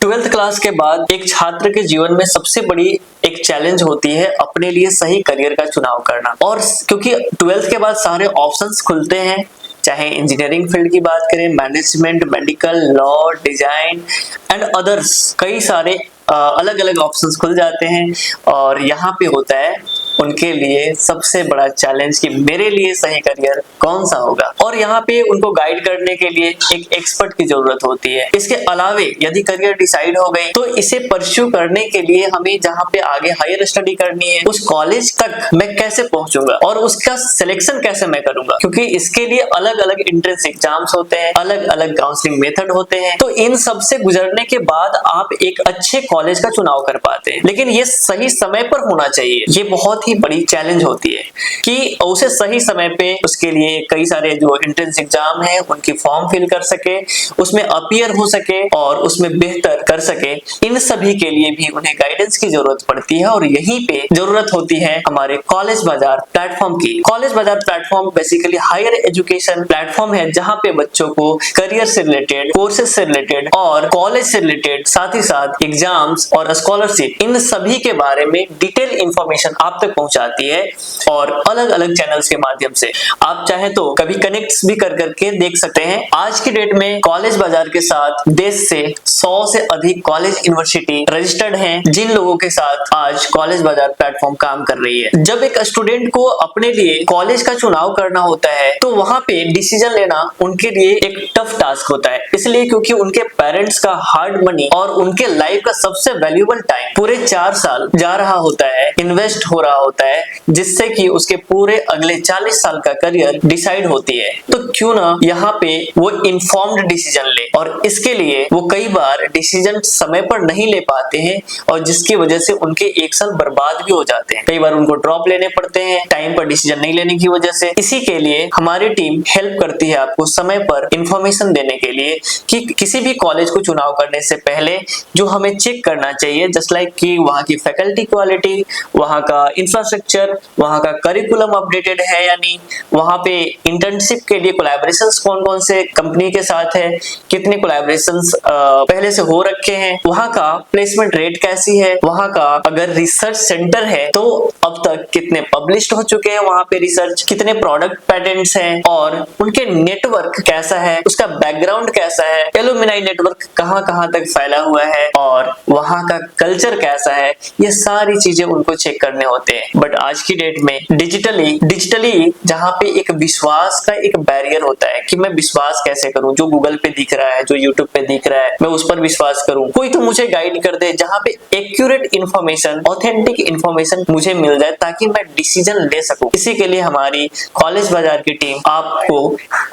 Twelfth class के बाद एक छात्र के जीवन में सबसे बड़ी एक चैलेंज होती है अपने लिए सही करियर का चुनाव करना। और क्योंकि ट्वेल्थ के बाद सारे ऑप्शंस खुलते हैं, चाहे इंजीनियरिंग फील्ड की बात करें, management, medical, law, design and others, कई सारे अलग अलग ऑप्शंस खुल जाते हैं। और यहाँ पे होता है उनके लिए सबसे बड़ा चैलेंज कि मेरे लिए सही करियर कौन सा होगा। और यहाँ पे उनको गाइड करने के लिए एक एक्सपर्ट की जरूरत होती है। इसके अलावे यदि करियर डिसाइड हो गई तो इसे परस्यू करने के लिए हमें जहाँ पे आगे हायर स्टडी करनी है, उस कॉलेज तक मैं कैसे पहुंचूंगा और उसका सिलेक्शन कैसे मैं करूंगा, क्योंकि इसके लिए अलग अलग एंट्रेंस एग्जाम्स होते हैं, अलग अलग काउंसलिंग मेथड होते हैं। तो इन सब से गुजरने के बाद आप एक अच्छे कॉलेज का चुनाव कर पाते हैं, लेकिन ये सही समय पर होना चाहिए। ये बहुत ही बड़ी चैलेंज होती है कि उसे सही समय पे उसके लिए कई सारे जो एंट्रेंस एग्जाम है उनकी फॉर्म फिल कर सके, उसमें अपीयर हो सके और उसमें बेहतर कर सके। इन सभी के लिए भी उन्हें गाइडेंस की जरूरत पड़ती है और यहीं पे जरूरत होती है हमारे कॉलेज बाजार प्लेटफॉर्म की। कॉलेज बाजार platform basically higher education platform है, जहां पे बच्चों को करियर से रिलेटेड, कोर्सेज से रिलेटेड और कॉलेज से रिलेटेड, साथ ही साथ एग्जाम्स और स्कॉलरशिप, इन सभी के बारे में डिटेल इंफॉर्मेशन आप तक पहुंचाती है। और अलग अलग चैनल्स के माध्यम से आप चाहे तो कभी कनेक्ट भी कर करके देख सकते हैं। आज की डेट में कॉलेज बाजार के साथ देश से 100 से अधिक कॉलेज यूनिवर्सिटी रजिस्टर्ड हैं, जिन लोगों के साथ आज कॉलेज बाजार प्लेटफॉर्म काम कर रही है। जब एक स्टूडेंट को अपने लिए कॉलेज का चुनाव करना होता है तो वहां पे डिसीजन लेना उनके लिए एक टफ टास्क होता है, इसलिए क्योंकि उनके पेरेंट्स का हार्ड मनी और उनके लाइफ का सबसे वैल्यूएबल टाइम पूरे 4 साल जा रहा होता है, इन्वेस्ट हो रहा होता है, जिससे कि उसके पूरे अगले 40 साल का करियर डिसाइड होती है। तो क्यों ना यहाँ पे वो इन्फॉर्म्ड डिसीजन ले, और इसके लिए वो कई बार डिसीजन समय पर नहीं ले पाते हैं और जिसकी वजह से उनके 1 साल बर्बाद भी हो जाते हैं। कई बार उनको ड्रॉप लेने पड़ते हैं टाइम पर डिसीजन नहीं लेने की वजह से। इसी के लिए हमारी टीम हेल्प करती है आपको समय पर इंफॉर्मेशन देने के लिए कि किसी भी कॉलेज को चुनाव करने से पहले जो हमें चेक करना चाहिए, जस्ट लाइक कि वहाँ की फैकल्टी क्वालिटी, वहाँ का इंफ्रास्ट्रक्चर, वहाँ का करिकुलम अपडेटेड है या नहीं, वहाँ पे इंटर्नशिप के लिए कोलैबोरेशंस कौन कौन से कंपनी के साथ है, कितने कोलैबोरेशंस पहले से हो रखे हैं, वहाँ का प्लेसमेंट रेट कैसी है, वहाँ का अगर रिसर्च सेंटर है तो अब तक कितने पब्लिश्ड हो चुके हैं वहाँ पे रिसर्च, कितने प्रोडक्ट पेटेंट्स हैं और उनके नेटवर्क कैसा है, उसका बैकग्राउंड कैसा है, एलुमनाई नेटवर्क कहाँ कहाँ तक फैला हुआ है और वहाँ का कल्चर कैसा है। ये सारी चीजें उनको चेक करने होते हैं। बट आज की डेट में डिजिटली जहाँ पे एक विश्वास का एक बैरियर होता है कि मैं विश्वास कैसे करूं, जो गूगल पे दिख रहा है, जो यूट्यूब पे दिख रहा है, मैं उस पर विश्वास करूं, कोई तो मुझे गाइड कर दे जहाँ पे एक्यूरेट इंफॉर्मेशन, ऑथेंटिक इंफॉर्मेशन मुझे मिल जाए ताकि मैं डिसीजन ले सकूं। इसी के लिए हमारी कॉलेज बाजार की टीम आपको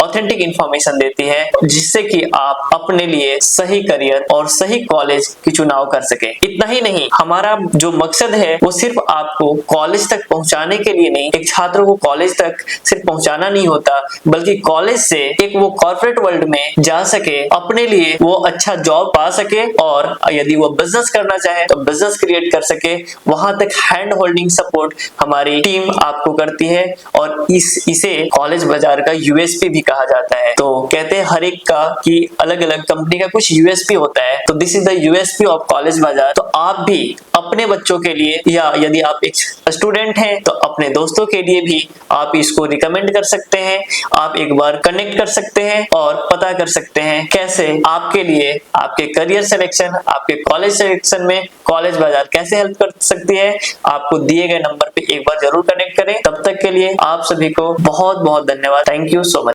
ऑथेंटिक इंफॉर्मेशन देती है, जिससे कि आप अपने लिए सही करियर और सही कॉलेज की चुनाव कर सके। इतना ही नहीं, हमारा जो मकसद है वो सिर्फ आपको कॉलेज तक पहुंचाने के लिए नहीं, एक छात्र को कॉलेज तक सिर्फ पहुंचाना नहीं होता, बल्कि कॉलेज से एक वो कॉर्पोरेट वर्ल्ड में जा सके, अपने लिए वो अच्छा जॉब पा सके और यदि वो बिजनेस करना चाहे तो बिजनेस क्रिएट कर सके। वहां तक हैंड होल्डिंग सपोर्ट हमारी टीम आपको करती है और इसे कॉलेज बाजार का यूएसपी भी कहा जाता है। तो कहते हैं हर एक का कि अलग अलग कंपनी का कुछ यूएसपी होता है, तो this is the USP of college बाजार। तो आप भी अपने बच्चों के लिए या यदि आप एक स्टूडेंट हैं तो अपने दोस्तों के लिए भी आप इसको रिकमेंड कर सकते हैं। आप एक बार कनेक्ट कर सकते हैं और पता कर सकते हैं कैसे आपके लिए आपके करियर सिलेक्शन, आपके कॉलेज सिलेक्शन में कॉलेज बाजार कैसे हेल्प कर सकती है। आपको दिए गए नंबर पे एक बार जरूर कनेक्ट करें। तब तक के लिए आप सभी को बहुत बहुत धन्यवाद। Thank you so much.